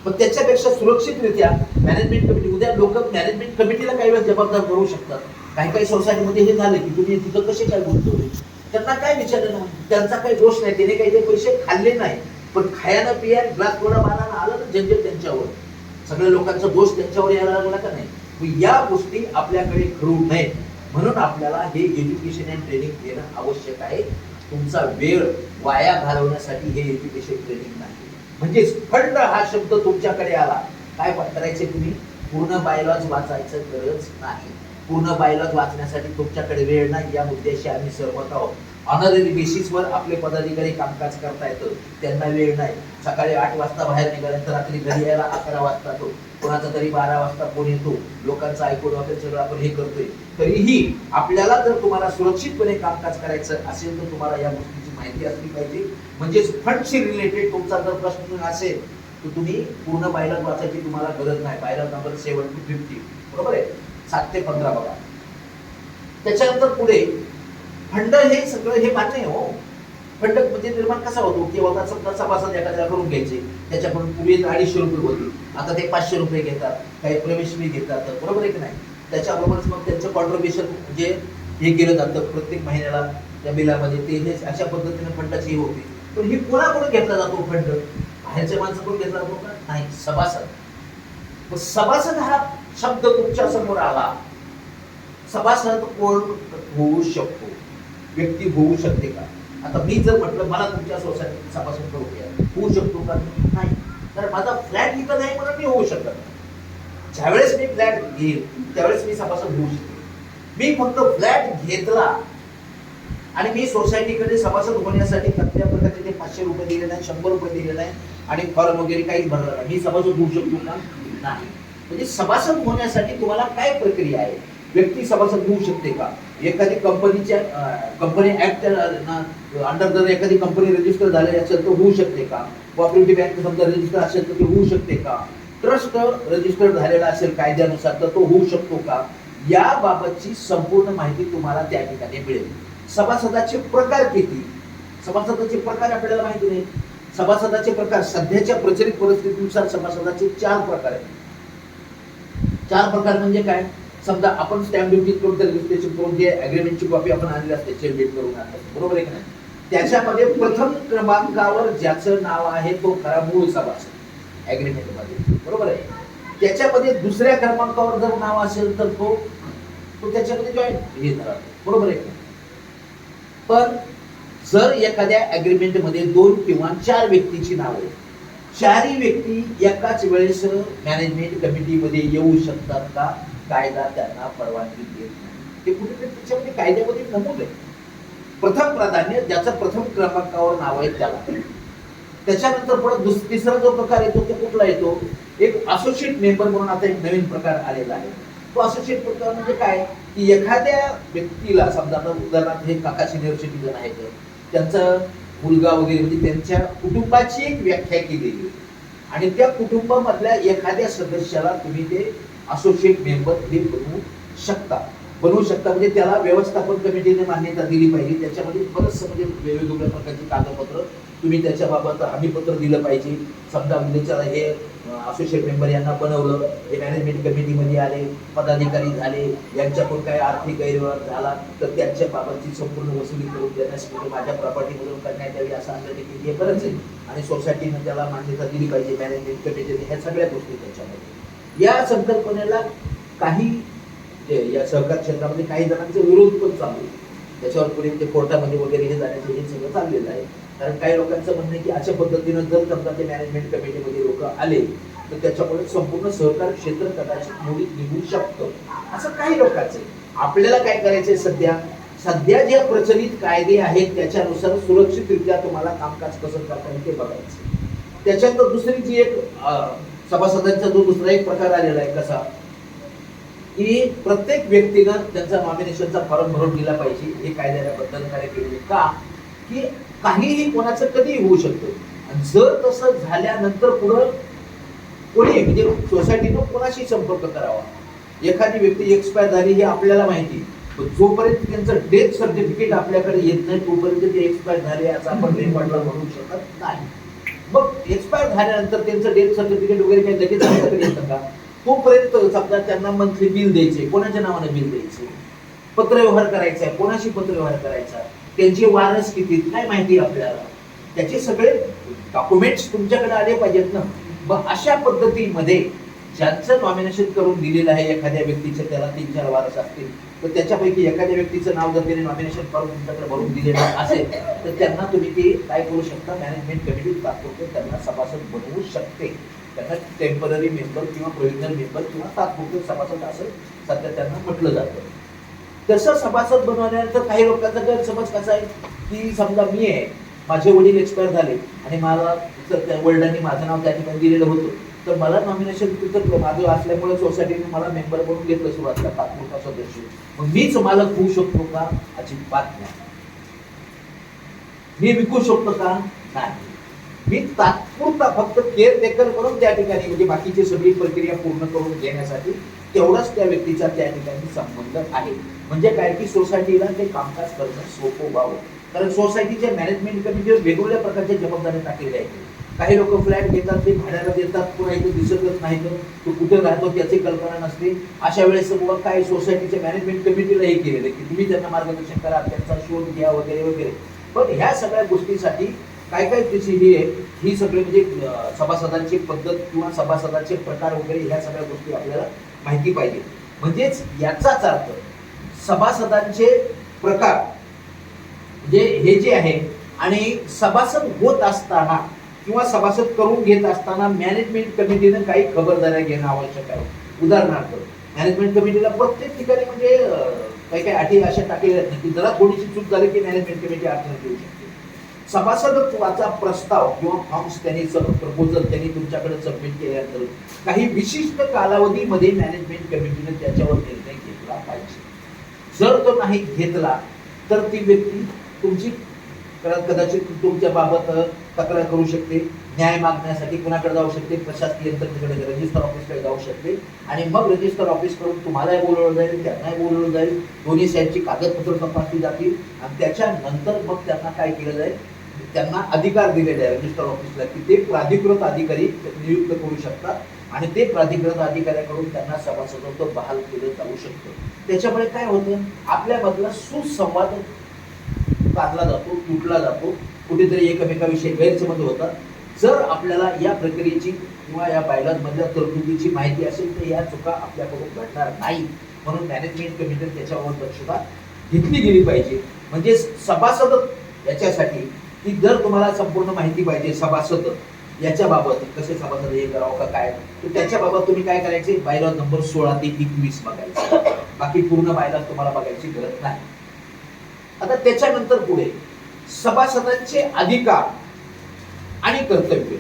पण त्याच्यापेक्षा सुरक्षितरित्या मॅनेजमेंट कमिटी, उद्या लोक मॅनेजमेंट कमिटीला काही वेळेस जबाबदार करू शकतात. काही सोसायटीमध्ये हे झालं की तुम्ही तिथं कसे काय गुंतवले, त्यांना काय विचारलं ना, त्यांचा काही दोष नाही, त्याने काही ते पैसे खाल्ले नाही, पण खायला पिया ग्लास थोडा मारायला आलं ना झंझट त्यांच्यावर, सगळ्या लोकांचा दोष त्यांच्यावर यायला लागला का नाही. या गोष्टी आपल्याकडे घडू नये म्हणून आपल्याला हे एज्युकेशन अँड ट्रेनिंग घेणं आवश्यक आहे. तुमचा वेळ वाया घालवण्यासाठी हे एज्युकेशन ट्रेनिंग नाही. म्हणजेच फंड हा शब्द तुमच्याकडे आला, काय करायचे तुम्ही, पूर्ण बायलॉज वाचायचं गरज नाही. पूर्ण बायलॉज वाचण्यासाठी तुमच्याकडे वेळ नाही, या मुद्द्याशी आम्ही सहमत आहोत. ऑनररी बेसिसवर आपले पदाधिकारी कामकाज करता येतं. त्यांना वेळ नाही. सकाळी 8 वाजता बाहेर निघाल्यानंतर रात्री घरी यायला 11 वाजता तो, कोणाचा तरी 12 वाजता फोन येतो. लोकांचं ऐकून वगैरे सगळं आपण हे करतोय. तरीही आपल्याला जर तुम्हाला सुरक्षितपणे कामकाज करायचं असेल तर तुम्हाला या गोष्टीची माहिती असली पाहिजे. म्हणजेच फंडशी रिलेटेड तुमचा जर प्रश्न असेल तर तुम्ही पूर्ण बायलॉग वाचायची तुम्हाला गरज नाही. बायलॉग नंबर 7 to 50 बरोबर आहे, 7 ते 15 बघा. त्याच्यानंतर पुढे फंड हे सगळं हे मान्य आहे हो. फंड म्हणजे निर्माण कसा होतो की बाबा समजा सभासद एखाद्याला करून घ्यायचे, त्याच्याकडून पूर्वी 250 रुपये होते, आता ते 500 रुपये घेतात, काही प्रवेश फी घेतात, बरोबर आहे की नाही. त्याच्याबरोबरच मग त्यांचं कॉन्ट्रीब्युशन म्हणजे हे केलं जातं प्रत्येक महिन्याला त्या बिलामध्ये, ते हे अशा पद्धतीने फंडाची हे होते. पण ही कोणाकडून घेतला जातो फंड? बाहेरच्या माणसाकडून घेतला जातो का? नाही, सभासद. सभासद हा शब्द तुमच्या समोर आला. सभासद कोण होऊ शकतो? व्यक्ती होऊ शकते का? आता मी जर म्हटलं मला तुमच्या सोसायटीत सभासद करू द्या, होऊ शकतो का? नाही. तर माझा फ्लॅट इथं नाही म्हणून मी होऊ शकत. ज्यावेळेस मी फ्लॅट घेईल त्यावेळेस मी सभासद होऊ शकतो. मी फक्त फ्लॅट घेतला आणि मी सोसायटीकडे सभासद होण्यासाठी कसल्या प्रकारचे ते 500 रुपये दिले नाही, 100 रुपये दिले नाही आणि फॉर्म वगैरे काहीच भरला नाही, मी सभासद होऊ शकतो का? नाही. म्हणजे सभासद होण्यासाठी तुम्हाला काय प्रक्रिया आहे? व्यक्ती सभासद होऊ शकते का? एखादी कंपनीच्या कंपनी ऍक्ट अंडर जर एखादी कंपनी रजिस्टर झालेली असेल तर होऊ शकते का? कोऑपरेटिव्ह बँक समजा रजिस्टर असेल तर ते होऊ शकते का? ट्रस्ट रजिस्टर झालेला असेल कायद्यानुसार तर तो होऊ शकतो का? याबाबतची संपूर्ण माहिती तुम्हाला त्या ठिकाणी मिळेल. सभासदाचे प्रकार किती? सभासदाचे प्रकार आपल्याला माहिती नाही. सभासदाचे प्रकार सध्याच्या प्रचलित परिस्थितीनुसार सभासदाचे 4 प्रकार आहेत. 4 प्रकार म्हणजे काय? समजा आपण स्टॅम्प ड्युटी करून त्या रजिस्ट्रेशन करून जे अग्रीमेंटची कॉपी आपण आणली असते चेक डेट करून आणतो, बरोबर आहे की नाही. त्याच्यामध्ये प्रथम क्रमांकावर ज्याचं नाव आहे तो खरा मूळ सभासद अग्रीमेंट मध्ये, बरोबर आहे. त्याच्यामध्ये दुसऱ्या क्रमांकावर जर नाव असेल तर तो त्याच्यामध्ये जॉईन हे झाला, बरोबर आहे. पण जर एखाद्या अग्रीमेंट मध्ये 2 किंवा 4 व्यक्तीची नावे, 4ही व्यक्ती एकाच वेळेस मॅनेजमेंट कमिटीमध्ये येऊ शकतात का? कायदा त्यांना परवानगी देत नाही. ते कुठेतरी त्याच्यामध्ये कायद्यामध्ये नमूद आहे. प्रथम प्राधान्य ज्याचं प्रथम क्रमांकावर नाव आहे त्याला. त्याच्यानंतर पुढे तिसरा जो प्रकार येतो तो कुठला येतो? एक असोसिएट मेंबर म्हणून आता एक नवीन प्रकार आलेला आहे. तो असोसिएट प्रकार म्हणजे काय की एखाद्या व्यक्तीला समजा उदाहरणार्थ हे काका सिनियर सिटीजन आहेत, त्यांचा मुलगा वगैरे म्हणजे त्यांच्या कुटुंबाची एक व्याख्या केलेली आणि त्या कुटुंबामधल्या एखाद्या सदस्याला तुम्ही ते असोसिएट मेंबर हे बनवू शकता. म्हणजे त्याला व्यवस्थापन कमिटीने मान्यता दिली पाहिजे. त्याच्यामध्ये बरंच म्हणजे वेगवेगळ्या प्रकारची कागदपत्र तुम्ही त्याच्याबाबत हमीपत्र दिलं पाहिजे. समजा उद्याच्याला हे असोसिएट मेंबर यांना बनवलं, हे मॅनेजमेंट कमिटीमध्ये आले, पदाधिकारी झाले, यांच्याकडून काही आर्थिक गैरव्यवहार झाला तर त्यांच्या बाबतची संपूर्ण वसुली करून देण्यासाठी माझ्या प्रॉपर्टीमधून करण्यात यावी असं अंडरटेकिंग हे बरंच आहे. आणि सोसायटीनं त्याला मान्यता दिली पाहिजे मॅनेजमेंट कमिटीने. ह्या सगळ्या गोष्टी त्याच्यामध्ये. या संकल्पनेला काही या सहकार क्षेत्रामध्ये काही जणांचा विरोध पण चालू आहे. त्याच्यावर पुढे ते कोर्टामध्ये वगैरे हे जाण्याचे हे सगळं चाललेलं आहे. कारण काही लोकांचं म्हणणं आहे की अशा पद्धतीनं जर समजा ते मॅनेजमेंट कमिटीमध्ये लोक आले तर त्याच्यामुळे संपूर्ण सहकार क्षेत्र कदाचित मोडीत निघू शकतं असं काही लोकांचं आहे. आपल्याला काय करायचंय? सध्या जे प्रचलित कायदे आहेत त्याच्यानुसार सुरक्षितरित्या तुम्हाला कामकाज कसं करता येईल ते बघायचं. त्याच्यानंतर दुसरी जी एक सभासदांचा जो दुसरा एक प्रकार आलेला आहे कसा की प्रत्येक व्यक्तीनं त्यांचा नॉमिनेशनचा फॉर्म भरून दिला पाहिजे. हे कायद्याला बंधनकारक केलेले का की काहीही कोणाचं कधीही होऊ शकतं. आणि जर तसं झाल्यानंतर पुढं कोणी म्हणजे सोसायटीनं कोणाशी संपर्क करावा. एखादी व्यक्ती एक्सपायर झाली हे आपल्याला माहिती, पण जोपर्यंत त्यांचं डेथ सर्टिफिकेट आपल्याकडे येत नाही तोपर्यंत ते एक्सपायर झाले असं आपण रेकॉर्डला म्हणू शकत नाही. मग एक्सपायर झाल्यानंतर त्यांचं डेथ सर्टिफिकेट वगैरे काही लगेच आपल्याकडे येतं का? तोपर्यंत समजा त्यांना मंथली बिल द्यायचे, कोणाच्या नावाने बिल द्यायचे, पत्रव्यवहार करायचा आहे, कोणाशी पत्रव्यवहार करायचा, त्यांचे वारस किती काय माहिती आपल्याला, त्याचे सगळे डॉक्युमेंट्स तुमच्याकडे आले पाहिजेत ना. मग अशा पद्धतीमध्ये ज्यांचं नॉमिनेशन करून दिलेलं आहे एखाद्या व्यक्तीचं, त्याला 3-4 वारस असतील तर त्याच्यापैकी एखाद्या व्यक्तीचं नाव जर त्याने नॉमिनेशन फॉर्म तुमच्याकडे भरून दिलेलं असेल तर त्यांना तुम्ही ते काय करू शकता? मॅनेजमेंट कमिटी तात्पुरते त्यांना सभासद बनवू शकते. त्यांना टेम्पररी मेंबर किंवा प्रोव्हिजनल मेंबर किंवा तात्पुरते सभासद असं सध्या त्यांना म्हटलं जातं. तसं सभासद बनवल्यानंतर काही लोकांचा गैरसमज कसा आहे की समजा मी आहे, माझे वडील एक्सपायर झाले आणि मला त्या वडिलांनी माझं नाव त्या ठिकाणी दिलेलं होतं, तर मला नॉमिनेशन तिथं माझं असल्यामुळे सोसायटीने मला मेंबर बनवून घेतलं सुरुवातीला तात्पुरता सदस्य. मग मीच मालक होऊ शकतो का? अजिबात नाही. मी विकू शकतो का? नाही. मी तात्पुरता फक्त केअर टेकर करून त्या ठिकाणी म्हणजे बाकीची सगळी प्रक्रिया पूर्ण करून घेण्यासाठी तेवढाच त्या व्यक्तीचा त्या ठिकाणी संबंध आहे. म्हणजे काय की सोसायटीला ते कामकाज करणं सोपं व्हावं. कारण सोसायटीच्या मॅनेजमेंट कमिटीवर वेगवेगळ्या प्रकारच्या जबाबदाऱ्या टाकलेल्या आहेत. काही लोक फ्लॅट घेतात, ते भाड्याला देतात, पुन्हा इथे दिसतच नाही, तर तो कुठे राहतो त्याची कल्पना नसते. अशा वेळेस मग काय सोसायटीच्या मॅनेजमेंट कमिटीला हे केलेलं की तुम्ही त्यांना मार्गदर्शन करा, त्यांचा शोध घ्या वगैरे वगैरे. पण ह्या सगळ्या गोष्टीसाठी काय काय त्याची ही सगळे म्हणजे सभासदांची पद्धत किंवा सभासदांचे प्रकार वगैरे ह्या सगळ्या गोष्टी आपल्याला माहिती पाहिजे. म्हणजेच याचाच अर्थ सभासदांचे प्रकार म्हणजे हे जे आहे आणि सभासद होत असताना किंवा सभासद करून घेत असताना मॅनेजमेंट कमिटीनं काही खबरदाऱ्या घेणं आवश्यक आहे. उदाहरणार्थ मॅनेजमेंट कमिटीला प्रत्येक ठिकाणी म्हणजे काही काही अटी अशा टाकलेल्या आहेत की जरा थोडीशी चूक झाली की मॅनेजमेंट कमिटी अडचण देऊ शकते. सभासदत्वाचा प्रस्ताव किंवा फॉर्म्स त्यांनी प्रपोजल त्यांनी तुमच्याकडे सबमिट केल्यानंतर काही विशिष्ट कालावधीमध्ये मॅनेजमेंट कमिटीने त्याच्यावर निर्णय घेतला पाहिजे. जर तो नाही घेतला तर ती व्यक्ती तुमची कदाचित तुमच्या बाबत तक्रार करू शकते, न्याय मागण्यासाठी कुणाकडे जाऊ शकते, प्रशासकीय यंत्रणेकडे रजिस्टर ऑफिसकडे जाऊ शकते आणि मग रजिस्टर ऑफिस कडून तुम्हालाही बोलवलं जाईल, त्यांनाही बोलवलं जाईल, दोन्ही साईडची कागदपत्र तपासली जातील आणि त्याच्यानंतर मग त्यांना काय केलं जाईल, त्यांना अधिकार दिलेले आहे रजिस्टर ऑफिसला की ते प्राधिकृत अधिकारी नियुक्त करू शकतात आणि ते प्राधिकृत अधिकाऱ्याकडून त्यांना सभासदत्व बहाल केलं जाऊ शकतं. त्याच्यामुळे काय होतं, आपल्यामधला सुसंवाद काढला जातो, तुटला जातो, कुठेतरी एकमेकाविषयी गैरसमज होतात. जर आपल्याला या प्रक्रियेची किंवा या बायलॉज मधल्या तरतुदीची माहिती असेल तर या चुका आपल्याकडून घडणार नाही. म्हणून मॅनेजमेंट कमिटीने त्याच्यावर दक्षता घेतली गेली पाहिजे. म्हणजे सभासद याच्यासाठी की जर तुम्हाला संपूर्ण माहिती पाहिजे सभासद याच्या बाबत कसे सभासद हे करावं का काय, तर त्याच्या बाबत तुम्ही काय करायचे, बायलॉज नंबर 16 ते 21 बघायचे. बाकी पूर्ण बायलॉज तुम्हाला बघायची गरज नाही. आता त्याच्यानंतर पुढे सभासदांचे अधिकार आणि कर्तव्य.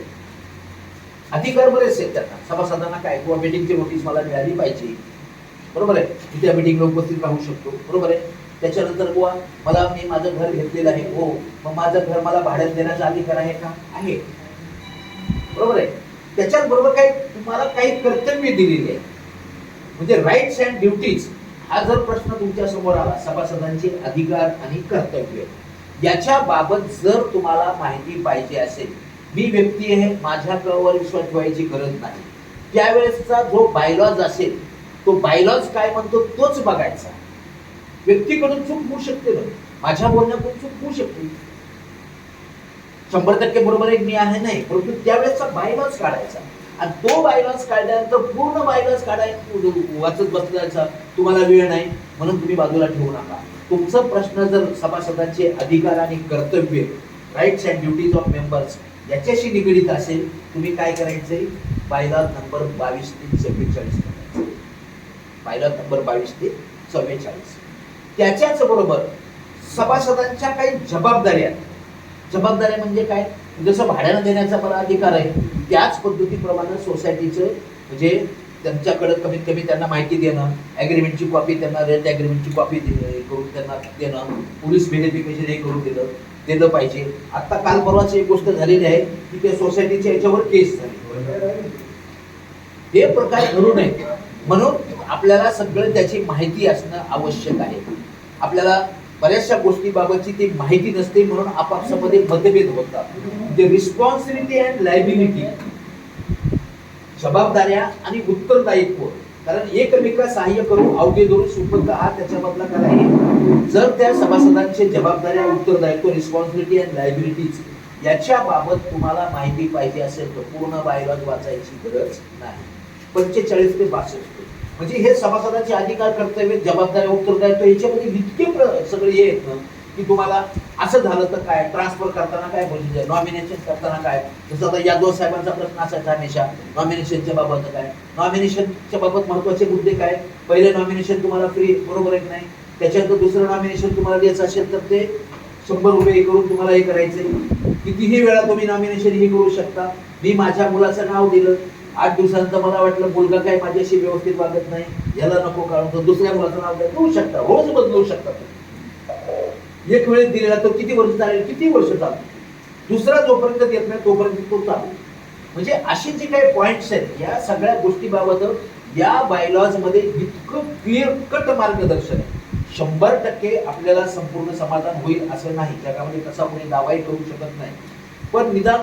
अधिकार बरेच आहेत त्यांना. सभासदांना काय, किंवा मीटिंगची नोटीस मला मिळाली पाहिजे, बरोबर आहे, मी त्या मीटिंगला उपस्थित राहू शकतो, बरोबर आहे. त्याच्यानंतर बुवा मी माझं घर घेतलेलं आहे, हो, मग माझं घर मला भाड्यात देण्याचा अधिकार आहे का? आहे, बरोबर आहे. त्याच्याच बरोबर काय तुम्हाला काही कर्तव्य दिलेली आहे. म्हणजे राईट्स अँड ड्युटीज हा जर प्रश्न तुमच्या समोर आला, सभासदांचे अधिकार आणि कर्तव्य याच्या बाबत जर तुम्हाला माहिती पाहिजे असेल, मी व्यक्ती आहे, माझ्यावर विश्वास ठेवायची गरज नाही, त्यावेळेसचा जो बायलॉज असेल तो बायलॉज काय म्हणतो तोच बघायचा. व्यक्तीकडून चूक होऊ शकते ना, माझ्या बोलण्याकडून चूक होऊ शकते, 100% बरोबर आहे मी आहे नाही, परंतु त्यावेळेसचा बायलॉज काढायचा आणि तो बायलॉज काढल्यानंतर पूर्ण बायलॉज काढायचा, वाचत बसल्याचा तुम्हाला वेळ नाही म्हणून तुम्ही बाजूला ठेवू नका. तुमचा प्रश्न जर सभासदांचे अधिकार आणि कर्तव्य, rights and duties of members याच्याशी निगडीत असेल, तुम्ही काय करायचंय, बायलॉज नंबर 22 ते 44 करायचं. बायलॉज नंबर 22 ते 44. त्याच्याच बरोबर सभासदांच्या काही जबाबदाऱ्या म्हणजे काय, जसं भाड्यानं देण्याचा मला अधिकार आहे, त्याच पद्धतीप्रमाणे सोसायटीचं म्हणजे त्यांच्याकडे कमीत कमी त्यांना माहिती देणं, ॲग्रीमेंटची कॉपी, त्यांना रेंट ॲग्रीमेंटची कॉपी करून त्यांना देणं, पोलीस व्हेरिफिकेशन हे करून दिलं पाहिजे. आता काल परवाची एक गोष्ट झालेली आहे की त्या सोसायटीच्या याच्यावर केस झाली. हे प्रकार घडू नये म्हणून आपल्याला सगळं त्याची माहिती असणं आवश्यक आहे. आपल्याला बऱ्याचशा गोष्टीबाबतची ती माहिती नसते म्हणून आपापसामध्ये मतभेद होतात. म्हणजे रिस्पॉन्सिबिलिटी अँड लायबिलिटी, जबाबदाऱ्या आणि उत्तरदायित्व, कारण एकमेका सहाय्य करून अवघे धरून सुपंथ हा त्याच्यामधला काय आहे. जर त्या सभासदांचे जबाबदाऱ्या, उत्तरदायित्व, रिस्पॉन्सिबिलिटी अँड लायबिलिटीज याच्या बाबत तुम्हाला माहिती पाहिजे असेल तर पूर्ण बायलॉज वाचायची गरज नाही. 45 ते 62 म्हणजे हे सभासदांचे अधिकार, कर्तव्य, जबाबदारी, उत्तरदायित्व याच्यामध्ये इतके सगळे हे आहेत ना की तुम्हाला असं झालं तर काय, ट्रान्सफर करताना काय बोलायचं, नॉमिनेशन करताना काय, जसं आता यादव साहेबांचा प्रश्न असायचा हमेशा नॉमिनेशनच्या बाबत काय, नॉमिनेशनच्या बाबत महत्वाचे मुद्दे काय, पहिले नॉमिनेशन तुम्हाला फ्री, बरोबर आहे की नाही, त्याच्यानंतर दुसरं नॉमिनेशन तुम्हाला द्यायचं असेल तर ते 100 रुपये करून तुम्हाला हे करायचंय. कितीही वेळा तुम्ही नॉमिनेशन हे करू शकता. मी माझ्या मुलाचं नाव दिलं, 8 दिवसानंतर मला वाटलं मुलगा काय माझ्याशी व्यवस्थित वागत नाही, याला नको काढून तर दुसऱ्या मुलाचं नाव द्या, देऊ शकता, रोज बदलू शकता. एक वेळेस दिलेला तो किती वर्ष चालेल, किती वर्ष चालतो, दुसरा जोपर्यंत देत नाही तोपर्यंत तो चालू. म्हणजे अशी जी काही पॉइंट्स आहेत या सगळ्या गोष्टीबाबत या बायलॉज मध्ये इतकं क्लिअर कट मार्गदर्शन आहे. 100% आपल्याला संपूर्ण समाधान होईल असं नाही, जगामध्ये कसा कोणी दावाही करू शकत नाही, पण निदान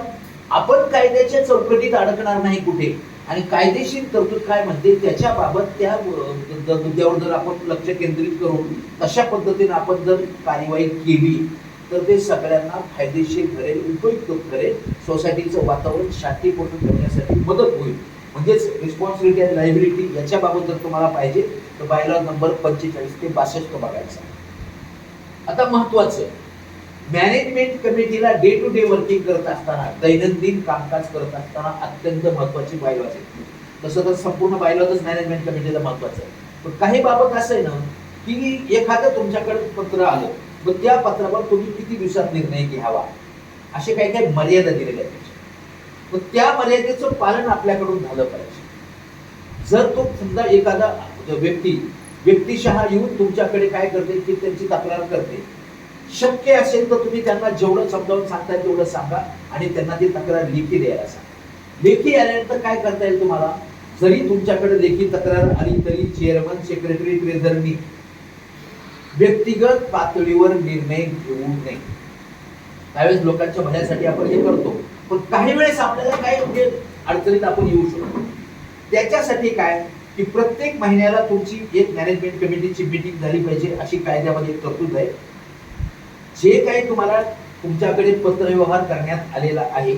आपण कायद्याच्या चौकटीत अडकणार नाही कुठे, आणि कायदेशीर तरतूद काय म्हणते त्याच्या बाबत त्या मुद्द्यावर जर आपण लक्ष केंद्रित करून तशा पद्धतीने आपण जर कार्यवाही केली तर ते सगळ्यांना फायदेशीर ठरेल, उपयुक्त ठरेल, सोसायटीचं वातावरण शांतीपूर्ण ठेवण्यासाठी मदत होईल. म्हणजेच रिस्पॉन्सिबिलिटी आणि लायबिलिटी याच्या बाबत जर तुम्हाला पाहिजे तर बायलॉ नंबर 45 ते 62 बघायचा. आता महत्वाचं, मॅनेजमेंट कमिटीला डे टू डे वर्किंग करत असताना, दैनंदिन कामकाज करत असताना अत्यंत महत्वाची बायलॉ आहे. तसं तर संपूर्ण बायलॉच मॅनेजमेंट कमिटीला महत्वाचं आहे, पण काही बाबत असं आहे ना की एखादं तुमच्याकडे पत्र आलं, मग त्या पत्रावर तुम्ही किती दिवसात निर्णय घ्यावा असे काही काही मर्यादा दिलेल्या आहेत. मग त्या मर्यादेचं पालन आपल्याकडून झालं पाहिजे. जर तो समजा एखादा व्यक्तिशः येऊन तुमच्याकडे काय करते की त्यांची तक्रार करते, शक्य असेल तर तुम्ही त्यांना जेवढं समजावून सांगता तेवढं सांगा आणि त्यांना ती तक्रार लेखी द्यायला सांगा. लेखी आल्यानंतर काय करता येईल तुम्हाला, जरी तुमच्याकडे लेखी तक्रार आली तरी चेअरमन, सेक्रेटरी, ट्रेझरनी व्यक्तिगत पातळीवर निर्णय घेऊ नये. त्यावेळेस लोकांच्या भल्यासाठी आपण हे करतो, पण काही वेळेस आपल्याला काय म्हणजे अडचणीत आपण येऊ शकतो. त्याच्यासाठी काय की प्रत्येक महिन्याला तुमची एक मॅनेजमेंट कमिटीची मीटिंग झाली पाहिजे अशी कायद्यामध्ये एक तरतूद आहे. जे काही तुम्हाला तुमच्याकडे पत्रव्यवहार करण्यात आलेला आहे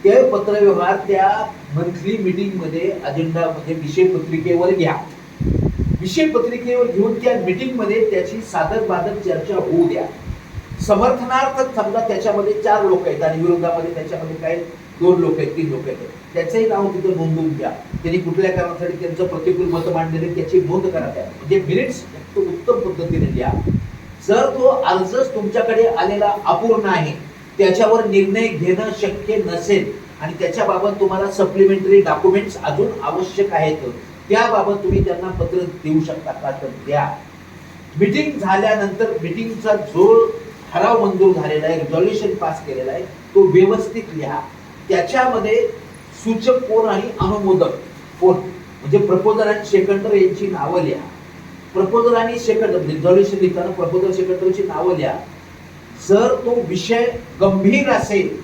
ते पत्रव्यवहार त्या मंथली मीटिंग मध्ये अजेंडा म्हणजे विषय पत्रिकेवर घ्या. विषय पत्रिकेवर घेऊन त्या मीटिंग मध्ये त्याची सादर बादर चर्चा होऊ द्या. समर्थनार्थ समजा त्याच्यामध्ये 4 लोक आहेत आणि विरोधामध्ये त्याच्यामध्ये काय 2 लोक आहेत, 3 लोक आहेत, त्याचंही नाव तिथं नोंदवून घ्या. त्यांनी कुठल्या कारणासाठी त्यांचं प्रतिकूल मत मांडलेले त्याची नोंद करा. त्या म्हणजे मिनिट्स उत्तम पद्धतीने लिहा. जर तो अर्जच तुमच्याकडे आलेला अपूर्ण आहे, त्याच्यावर निर्णय घेणं शक्य नसेल आणि त्याच्याबाबत तुम्हाला सप्लिमेंटरी डॉक्युमेंट्स अजून आवश्यक आहेत, त्याबाबत तुम्ही त्यांना पत्र देऊ शकता का तर द्या. मीटिंग झाल्यानंतर मीटिंगचा जो ठराव मंजूर झालेला आहे, रिझॉल्युशन पास केलेला आहे, तो व्यवस्थित लिहा. त्याच्यामध्ये सूचक कोण आणि अनुमोदक कोण म्हणजे प्रपोजर आणि सेकंडर यांची नावं लिहा. प्रपोजर आणि सेकंडर रिझॉल्युशन लिहिताना प्रपोजर सेकंडरची नावं लिहा. जर तो विषय गंभीर असेल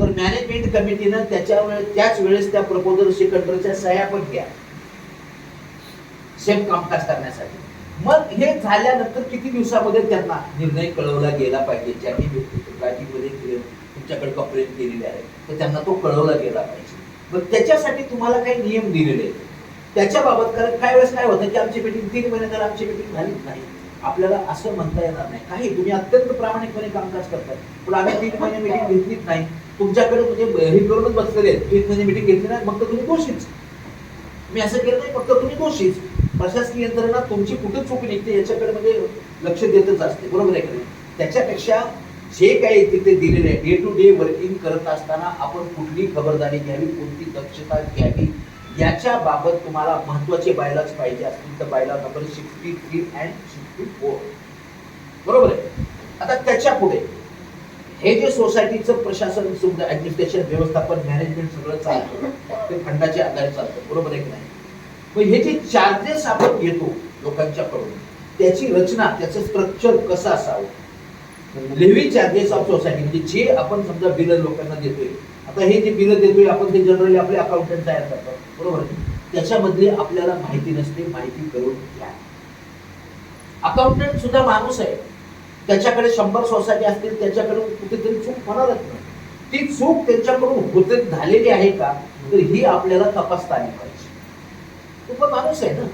तर मॅनेजमेंट कमिटीनं त्याच वेळेस त्या प्रपोजर सेकंडरच्या सह्या पण घ्या सेम कामकाज करण्यासाठी. मग हे झाल्यानंतर किती दिवसामध्ये त्यांना निर्णय कळवला गेला पाहिजे. ज्यांनी मीटिंगमध्ये तुमच्याकडे कंप्लेंट केलेली आहे तर त्यांना तो कळवला गेला पाहिजे. मग त्याच्यासाठी तुम्हाला काही नियम दिलेले आहेत त्याच्याबाबत. कारण काही वेळेस काय होतं की आमची मीटिंग 3 महिन्यात आमची मीटिंग झालीच नाही. आपल्याला असं म्हणता येणार नाही. काही तुम्ही अत्यंत प्रामाणिकपणे कामकाज करताय, पण आम्ही 3 महिने मीटिंग घेतलीच नाही, तुमच्याकडे म्हणजे हे करूनच बसलेले आहेत, 3 महिने मीटिंग घेतली नाही, मग तर तुम्ही दोषीच. मी असं केलं नाही, फक्त तुम्ही दोषीच. प्रशासकीय यंत्रणा तुमची कुठे चूक निघते याच्याकडे म्हणजे लक्ष देतच असते, बरोबर आहे का नाही. त्याच्यापेक्षा जे काही तिथे दिलेले आहे डे टू डे वर्किंग करत असताना आपण कुठली खबरदारी घ्यावी, कोणती दक्षता घ्यावी याच्या बाबत तुम्हाला महत्वाचे बायलॉज पाहिजे असतील तर बायलॉ नंबर 63 and 64 बरोबर आहे. आता त्याच्या पुढे हे जे सोसायटीचं प्रशासन सुद्धा ऍडमिनिस्ट्रेशन व्यवस्थापन मॅनेजमेंट सगळं चालतं ते फंडाच्या आधारे चालतं, बरोबर आहे की नाही. मग हे जे चार्जेस आपण घेतो लोकांच्याकडून त्याची रचना, त्याचं स्ट्रक्चर कसं असावं. लिव्हिंग चार्जेस ऑफ सोसायटी म्हणजे जे आपण समजा बिल लोकांना देतोय, आता हे जे बिल देतोय आपण ते जनरली आपले अकाउंटंट तयार करतात, बरोबर. त्याच्यामधली आपल्याला माहिती नसते, माहिती करून घ्या. अकाउंटंट सुद्धा माणूस आहे, त्याच्याकडे 100 सोसायटी असतील, त्याच्याकडून कुठेतरी चूक होणारच नाही. ती चूक त्यांच्याकडून होते झालेली आहे का तर ही आपल्याला तपासता आली पाहिजे. तो पण माणूस आहे ना,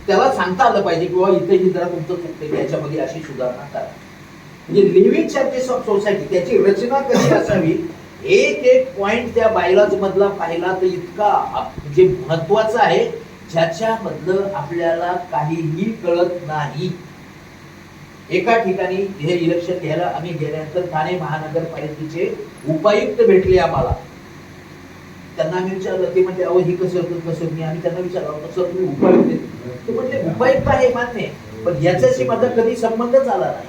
त्याला सांगता आलं पाहिजे की बाबा इथे ही जरा तुमचं चुकते, याच्यामध्ये अशी सुधारणा करा. म्हणजे लिव्हिंग चार्जेस ऑफ सोसायटी त्याची रचना कशी असावी, एक पॉइंट त्या बायलॉज मधला पाहिला तर इतका म्हणजे महत्वाचा आहे ज्याच्यामधलं आपल्याला काहीही कळत नाही. एका ठिकाणी हे इलेक्शन घ्यायला आम्ही गेल्यानंतर ठाणे महानगरपालिकेचे उपायुक्त भेटले आम्हाला. त्यांना आम्ही विचारलं, ते म्हणजे अहो ही कसं कसं मी आम्ही त्यांना विचारलं सर तुम्ही उपायुक्त आहेत? ते म्हणजे उपायुक्त आहे मान्य, पण याच्याशी माझा कधी संबंधच आला नाही.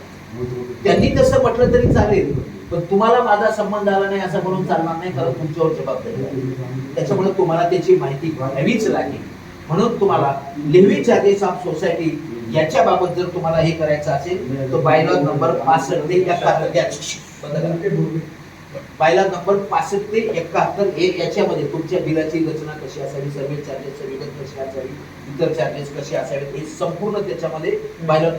त्यांनी तसं म्हटलं तरी चालेल, पण तुम्हाला माझा संबंध आला नाही असं म्हणून चालणार नाही, कारण तुमच्यावर जबाबदारी आहे. त्याच्यामुळे तुम्हाला त्याची माहिती घ्यावीच लागेल. म्हणून तुम्हाला लेव्ही चार्जेस ऑफ सोसायटी याच्या बाबत जर तुम्हाला हे करायचं असेल तर बायलॉ नंबर 65 ते 71 बायलॉ नंबर 65 ते 71 याच्यामध्ये तुमच्या बिलाची रचना कशी असावी, सर्व्हिस चार्जेस कशी असावी, इतर चार्जेस कसे असावेत, हे संपूर्ण त्याच्यामध्ये बायलॉ